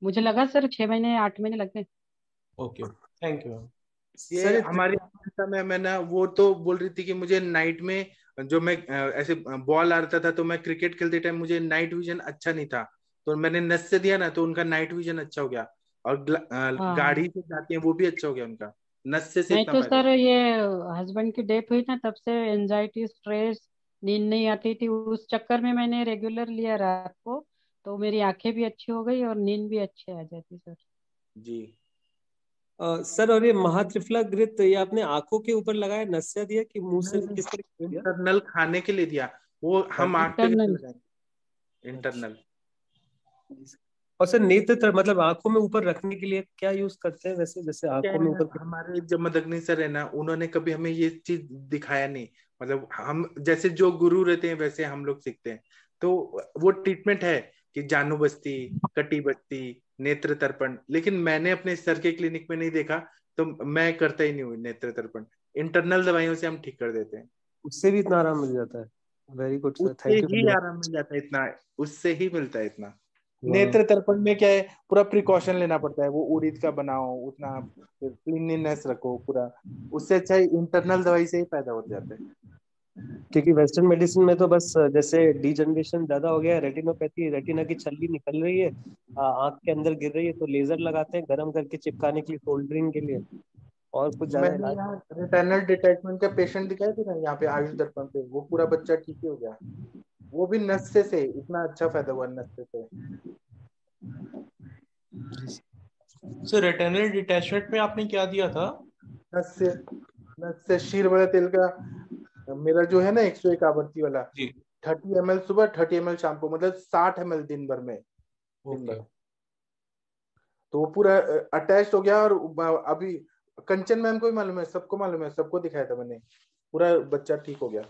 मुझे लगा सर 6 महीने 8 महीने लग गए। Okay, thank you ma'am. ये सर हमारी अभियंता मैम है ना, वो तो बोल रही थी कि मुझे नाइट में जो मैं ऐसे बॉल आ रहा था, तो मैं क्रिकेट खेलते टाइम मुझे नाइट विजन अच्छा नहीं था, तो मैंने नस से दिया ना, तो उनका नाइट विजन अच्छा हो गया। और हाँ गाड़ी से जाती हैं वो भी अच्छा हो गया उनका, नशे से नहीं इतना तो फायदा सर हो ये हस्बैंड की डेथ हुई ना तब से एनजाइटी स्ट्रेस, नींद नहीं आती थी, उस चक्कर में मैंने रेगुलर लिया रात को, तो मेरी आंखें भी अच्छी हो गई और नींद भी अच्छी आ जाती सर। गया। जी सर, और ये महात्रिफला घृत ये आपने आंखों के ऊपर लगाया, नस्या दिया कि मुंह से, नहीं नहीं, किस तरह दिया? इंटरनल खाने के लिए दिया, वो हम आंख पे कैसे इंटरनल। लगाएंगे इंटरनल। और सर नेत्र मतलब आंखों में ऊपर रखने के लिए क्या यूज करते हैं वैसे, जैसे क्या आंखों है में ना, ऊपर? हमारे जो मदगनी सर है ना, उन्होंने कभी हमें ये चीज दिखाया नहीं, मतलब हम जैसे जो गुरु रहते हैं वैसे हम लोग सीखते हैं। तो वो ट्रीटमेंट है कि जानु बस्ती, कटी बस्ती, नेत्र तर्पण, लेकिन मैंने अपने सर के क्लिनिक में नहीं देखा, तो मैं करता ही नहीं हूँ नेत्र तर्पण। इंटरनल दवाइयों से हम ठीक कर देते हैं। उससे भी इतना आराम मिल जाता है? वेरी गुड सर, उससे थैंक यू ही फॉर आराम मिल जाता है इतना, उससे ही मिलता है इतना। दैट। नेत्र तर्पण में क्या है, पूरा प्रिकॉशन लेना पड़ता है, वो उड़ीद का बनाओ, उतना क्लीनलीनेस रखो पूरा। उससे अच्छा इंटरनल दवाई से ही पैदा हो जाता है। क्योंकि वेस्टर्न मेडिसिन में तो बस जैसे डीजनरेशन ज्यादा हो गया है, रेटिनोपैथी, रेटिना की छल्ली निकल रही है, आंख के अंदर गिर रही है, तो लेजर लगाते हैं गर्म करके चिपकाने के लिए, सोल्डरिंग के लिए, और कुछ ज्यादा मैंने इलाज। यहाँ रेटिनल डिटैचमेंट का पेशेंट दिखाया था ना यहाँ पे आयुष दर्पण पे, वो पूरा बच्चा ठीक ही हो गया, वो भी नशे से इतना अच्छा फायदा हुआ नशे से। सर रेटिनल डिटैचमेंट में आपने क्या दिया था? नशे, नशे शीर वाला तेल का, मेरा जो है ना 101 आवृत्ति वाला, जी 30 ml सुबह, 30 ml शाम को, मतलब 60 ml दिन भर में, दिन ओके। भर। तो वो पूरा अटैच हो गया। और अभी कंचन मैम को भी मालूम है, सबको मालूम है, सबको दिखाया था मैंने, पूरा बच्चा ठीक हो गया।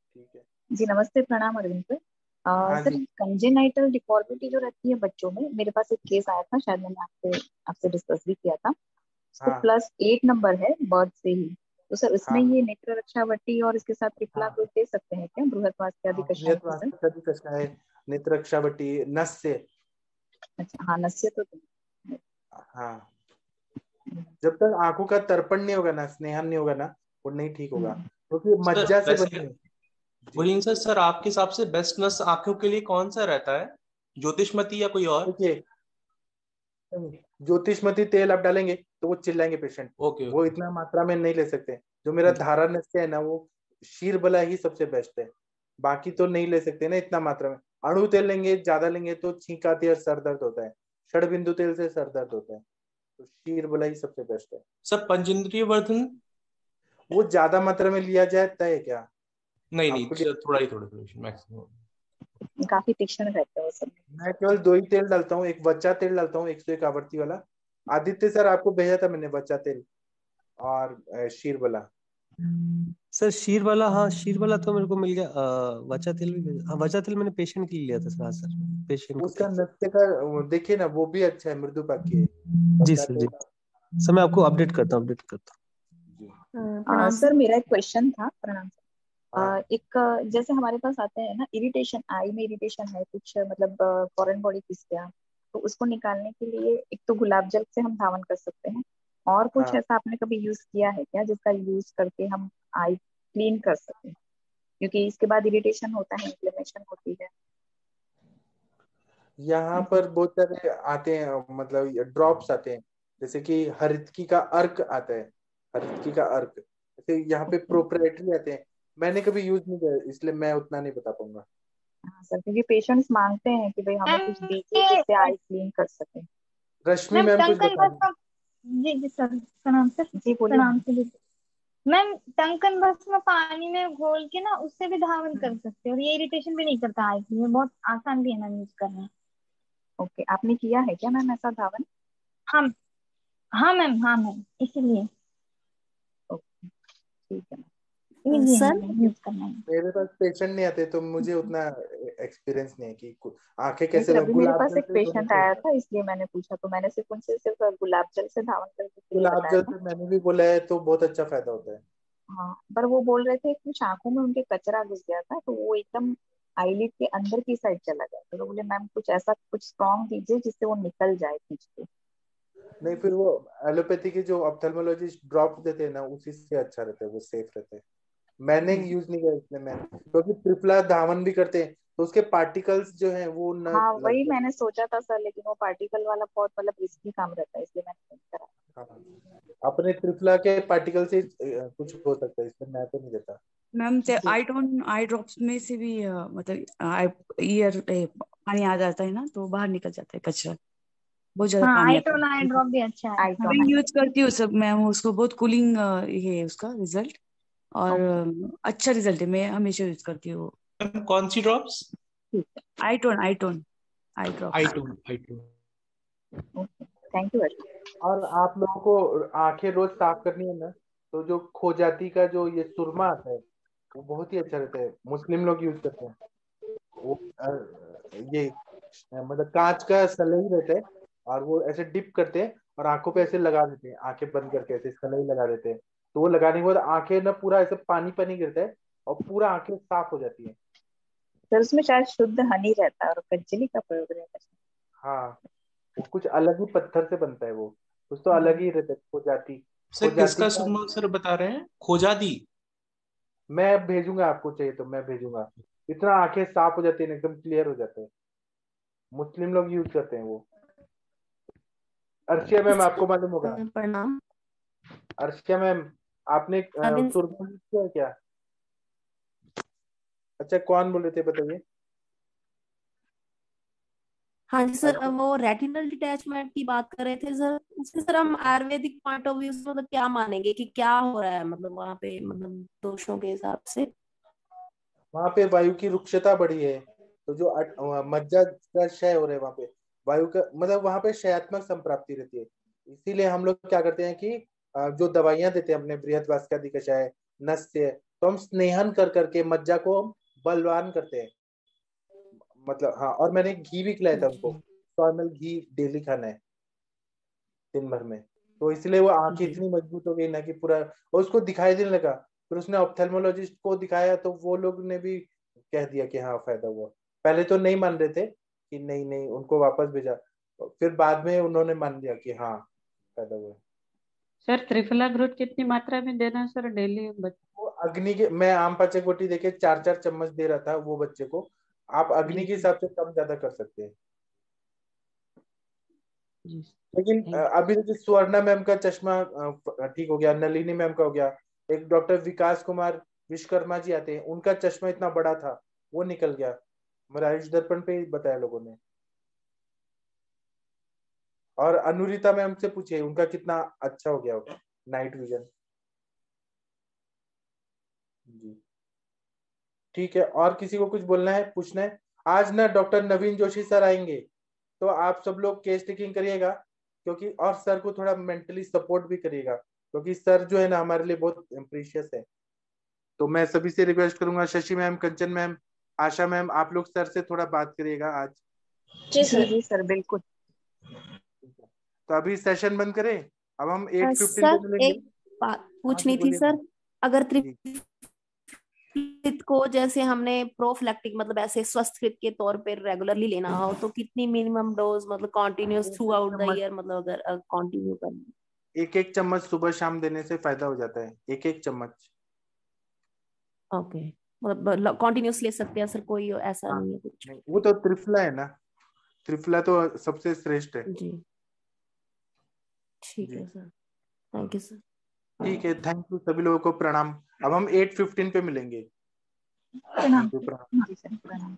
ठीक है जी नमस्ते, प्रणाम अरविंद सर। हाँ सर जी कंजेनाइटल डिफॉर्मिटी जो रहती है बच्चों में, मेरे पास एक केस आया था, शायद मैंने आपसे आपसे डिस्कस भी किया था। उसको हाँ +8 नंबर है बर्थ से ही। तो सर उसमें हाँ ये नेत्र रक्षा वटी और इसके साथ त्रिफला हाँ कुछ दे सकते हैं क्या, बृहत्वास्यादि हाँ, कषाय बृहत की सर? वास्ता भी कषाय है, नेत्र रक्षावटी, नस से। अच्छा हाँ, नस्य तो हाँ, जब तक आंखों का तर्पण नहीं होगा ना, स्नेहन नहीं होगा ना, वो नहीं ठीक होगा, हम्म, क्योंकि सर मज्जा से वैसे बनी है। जी गुरीन सर आपके हिसाब से बेस्ट नस आंखों के लिए कौन सा रहता है, ज्योतिषमती या कोई और? देखिए, ज्योतिषमती तेल आप डालेंगे तो वो चिल्लाएंगे पेशेंट, ओके वो ओके। इतना मात्रा में नहीं ले सकते। जो मेरा धारा नस्य है ना, वो शीर बला ही सबसे बेस्ट है, बाकी तो नहीं ले सकते ना इतना मात्रा में। अणु तेल लेंगे, ज्यादा लेंगे तो छींक आती है और सर दर्द होता है, षड बिंदु तेल से सर दर्द होता है, तो शीर बला ही सबसे बेस्ट है। सर पंचेंद्रिय वर्धन? वो ज्यादा मात्रा में लिया जाए तय क्या, नहीं नहीं आपको सर, लिया। थोड़ा मैक्सिमम। काफी तीक्ष्ण रहते हैं वो सब। मैं केवल दो ही तेल डालता हूँ, एक वच्चा तेल डालता हूँ 101 आवृत्ति वाला, आदित्य सर आपको भेजा था मैंने वच्चा तेल, और शीर बला। सर शीर वाला, हाँ शीर वाला तो मेरे को मिल गया। वचा तेल भी हाँ, वचा तेल मैंने पेशेंट के लिए लिया था सर। हाँ सर, पेशेंट को उसका दिया। नृत्य का देखिए ना, वो भी अच्छा है, मृदु बाकी है, जी वच्चा सर, जी तेल। सर, मैं आपको अपडेट करता हूँ, अपडेट करता जी प्रणाम सर मेरा एक क्वेश्चन था, प्रणाम सर। हाँ एक जैसे हमारे पास आते हैं ना, इरिटेशन, आई में इरिटेशन है कुछ, मतलब फॉरेन बॉडी किस्तियां, तो उसको निकालने के लिए एक तो गुलाब जल से हम धावन कर सकते हैं, और कुछ हाँ। ऐसा आपने कभी यूज किया है क्या जिसका यूज करके हम आई क्लीन कर सकें, क्योंकि इसके बाद इरिटेशन होता है, इन्फ्लेमेशन होती है। यहाँ पर बहुत सारे आते हैं, मतलब ड्रॉप्स आते हैं, जैसे कि हरितकी का अर्क आता है, हरितकी का अर्क, जैसे यहाँ पे ओके। प्रोप्राइटरी आते हैं, मैंने कभी यूज नहीं किया इसलिए मैं उतना नहीं बता पाऊंगा। हाँ सर, क्योंकि पेशेंट्स मांगते हैं कि भाई हमें मैम कुछ दीजिए जिससे आई क्लीन कर सके। रश्मि मैम मैम कुछ टंकन बता बस रही में, जी जी सर, प्रणाम सर। जी बोलिए प्रणाम मैम। सर। मैम टंकन बस में पानी में घोल के ना उससे भी धावन कर सकते हैं, और ये इरिटेशन भी नहीं करता आई के लिए, बहुत आसान भी है मैम यूज करना। ओके, आपने किया है क्या मैम ऐसा धावन? हाँ हाँ मैम, हाँ मैम, इसीलिए ओके ठीक है मैम। इजीली है सर मैम यूज करना है। मेरे पास पेशेंट नहीं आते तो मुझे उतना एक्सपीरियंस नहीं है कि आंखें नहीं कैसे सर, अभी मेरे गुलाब पास जल एक से धोने पेशेंट से आया होता है। था इसलिए मैंने पूछा, तो मैंने सिर्फ उनसे सिर्फ गुलाब जल से धावन करने के लिए गुलाब बताया जल था। से मैंने भी बोला है, तो बहुत अच्छा फायदा होता है। हाँ, पर वो बोल रहे थे कुछ आंखों में उनके कचरा घुस गया था, तो वो एकदम आईलिड के अंदर की साइड चला गया, तो बोले मैम कुछ ऐसा कुछ स्ट्रॉन्ग दीजिए जिससे वो निकल जाए खींच के। नहीं, फिर वो एलोपैथी के जो ऑप्थेल्मोलॉजिस्ट ड्रॉप देते हैं ना, उसी से अच्छा रहता है, वो सेफ रहता है। मैंने यूज नहीं किया इसलिए, मैं क्योंकि त्रिफला धावन भी करते हैं तो उसके पार्टिकल्स जो है वो न हाँ लग वही जाए। मैंने सोचा था सर, लेकिन वो पार्टिकल वाला बहुत मतलब रिस्की काम रहता है, इसलिए मैंने नहीं करा। हाँ, अपने त्रिफला के पार्टिकल से कुछ हो सकता है, इसमें मैं तो नहीं देता। मैम आईटोन आई ड्रॉप्स में से भी मतलब ईयर पानी आ जाता है ना, तो बाहर निकल जाता है कचरा, बहुत ज्यादा हाँ पानी आता आईटोन आई है। ड्रॉप भी अच्छा है। आई हाँ मैं टोन। यूज करती हूँ सब मैम, उसको बहुत कूलिंग ये है उसका रिजल्ट, और अच्छा रिजल्ट है, मैं हमेशा यूज करती हूँ। कौन सी ड्रॉप्स? ठीक है, Itone Itone eye drops. I too. Okay, thank you. और आप लोगों को आंखें रोज साफ करनी है ना, तो जो खोजाती का जो ये सुरमा आता है वो बहुत ही अच्छा रहता है, मुस्लिम लोग यूज करते हैं वो। ये मतलब कांच का सलाई रहता है, और वो ऐसे डिप करते हैं और आंखों पे ऐसे लगा देते हैं, आंखें बंद करके ऐसे सलाई लगा देते हैं। तो वो लगाने के बाद आंखें ना पूरा ऐसे पानी पानी गिरता है और पूरा आंखें साफ हो जाती है। सर उसमें शायद शुद्ध हनी रहता है और कजली का प्रयोग रहता है। हाँ, वो कुछ अलग ही पत्थर से बनता है वो, कुछ तो अलग ही रहता है खोजाती। सर खोजाती किसका का सुरमा सर बता रहे हैं? खोजादी? मैं भेजूंगा आपको, चाहिए तो मैं भेजूंगा। इतना आंखें साफ हो जाती है, एकदम क्लियर हो जाते हैं, मुस्लिम लोग यूज करते हैं वो। अर्शिया मैम आपको मालूम होगा। प्रणाम। अर्शिया मैम, आपने अरविंद सुरमा यूज किया है क्या? अच्छा, कौन बोल रहे थे बताइए? हाँ जी सर, अर्शिया, वो रेटिनल डिटैचमेंट की बात कर रहे थे सर, उसके सर हम आयुर्वेदिक पॉइंट ऑफ व्यू से मतलब क्या मानेंगे कि क्या हो रहा है, मतलब वहाँ पे मतलब दोषों के हिसाब से। वहां पे वायु की रुक्षता बढ़ी है, तो जो मज्जा का क्षय हो रहा है वहां पे, वायु का मतलब वहां पे क्षयात्मक संप्राप्ति रहती है। इसीलिए हम लोग क्या करते हैं कि जो दवाइयां देते हैं अपने बृहद कषाय, नस्य, तो हम स्नेहन कर करके मज्जा को हम बलवान करते हैं। मतलब हाँ, और मैंने घी भी खिलाया था उनको, जी 100 ml घी डेली खाना है दिन भर में। तो इसलिए वो आंखें जी। इतनी मजबूत हो गई ना कि पूरा, और उसको दिखाई देने लगा। फिर उसने ऑप्थेल्मोलॉजिस्ट को दिखाया, तो वो लोग ने भी कह दिया कि हाँ फायदा हुआ। पहले तो नहीं मान रहे थे कि नहीं नहीं, उनको वापस भेजा, फिर बाद में उन्होंने मान लिया कि हाँ फायदा हुआ। सर त्रिफला ग्रुट कितनी मात्रा में देना है सर डेली? वो अग्नि के, मैं आम पाचक गोटी देके 4-4 चम्मच दे रहा था वो बच्चे को। आप अग्नि जी के हिसाब से कम ज्यादा कर सकते हैं। जी। लेकिन थैंक अभी देखिए स्वर्णा मैम का चश्मा ठीक हो गया, नलिनी मैम का हो गया, एक डॉक्टर विकास कुमार विश्वकर्मा जी आते हैं, उनका चश्मा इतना बड़ा था वो निकल गया। मेरा आयुष दर्पण पे ही बताया लोगों ने। और अनुरिता मैम से पूछिए उनका कितना अच्छा हो गया होगा नाइट विजन। जी ठीक है, और किसी को कुछ बोलना है, पूछना है? आज ना डॉक्टर नवीन जोशी सर आएंगे, तो आप सब लोग केस टेकिंग करिएगा, क्योंकि और सर को थोड़ा मेंटली सपोर्ट भी करिएगा, क्योंकि सर जो है ना हमारे लिए बहुत प्रीशियस है। तो मैं सभी से रिक्वेस्ट करूंगा, शशि मैम, कंचन मैम, आशा मैम, आप लोग सर से थोड़ा बात करिएगा आज। जी जी सर। जी सर, बिल्कुल। तो अभी सेशन बंद करें, अब हम 8:15 पे सर मिलेंगे। एक बात हाँ जी पूछनी थी बोलिए सर, मैम। अगर जी त्रिफलित को जैसे हमने प्रोफिलैक्टिक मतलब ऐसे स्वस्थ के तौर पे रेगुलरली लेना हो तो कितनी मिनिमम डोज, मतलब कॉन्टिन्यूस थ्रू एक आउट द चम्मच, ईयर, मतलब अगर कंटिन्यू करना। एक एक चम्मच सुबह शाम देने से फायदा हो जाता है, एक एक चम्मच। ओके, मतलब कंटिन्यूस ले सकते हैं सर, कोई ऐसा हाँ, नहीं है कुछ। नहीं वो तो त्रिफला है ना, त्रिफला तो सबसे श्रेष्ठ है। जी ठीक जी है सर, थैंक यू सर। ठीक है, थैंक यू सभी लोगों को, प्रणाम। अब हम 8:15 पे मिलेंगे। प्रणाम। थैंक यू, प्रणाम। जी सर, प्रणाम।